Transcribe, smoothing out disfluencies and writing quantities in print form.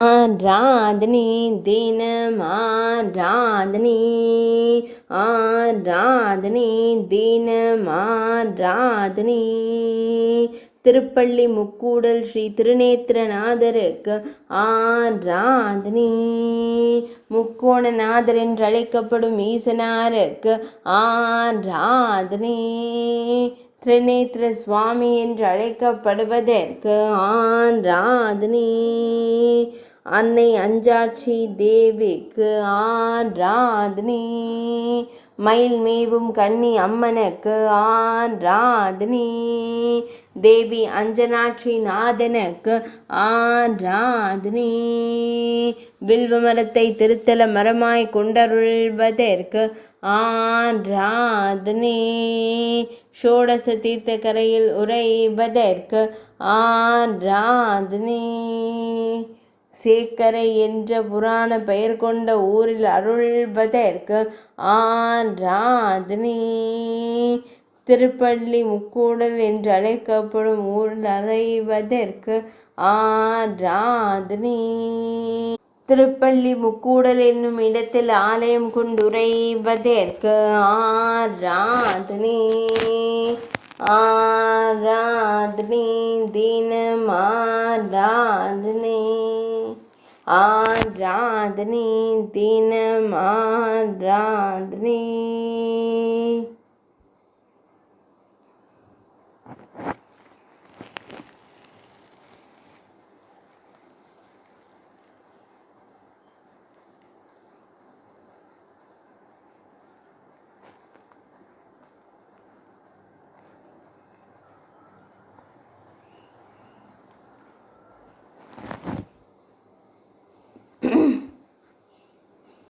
ஆராதனை தினம் ஆராதனை, ஆராதனை தினம் ஆராதனை. திருப்பள்ளி முக்கூடல் ஸ்ரீ திருநேத்திரநாதருக்கு ஆராதனை. முக்கோணநாதர் என்று அழைக்கப்படும் ஈசனாருக்கு ஆராதனை. திரிநேத்திர சுவாமி என்று அழைக்கப்படுவதற்கு ஆராதனை. அன்னை அஞ்சாட்சி தேவிக்கு ஆராதனை. மயில் மேவும் கன்னி அம்மனுக்கு ஆராதனை. தேவி அஞ்சனாட்சி நாதனுக்கு ஆராதனை. வில்வ மரத்தை திருத்தல மரமாய் கொண்டருள்வதற்கு ஆராதனை. ஷோடச தீர்த்த கரையில் உறைவதற்கு ஆராதனை. சேக்கரை என்ற புராண பெயர் கொண்ட ஊரில் அருள்வதற்கு ஆராதனை. திருப்பள்ளி முக்கூடல் என்று அழைக்கப்படும் ஊரில் அறைவதற்கு ஆராதனை. திருப்பள்ளி முக்கூடல் என்னும் இடத்தில் ஆலயம் கொண்டுரைவதற்கு ஆராதனை. ஆராதனை தினம் ஆராதனை. ஆராதனை தினம் ஆராதனை.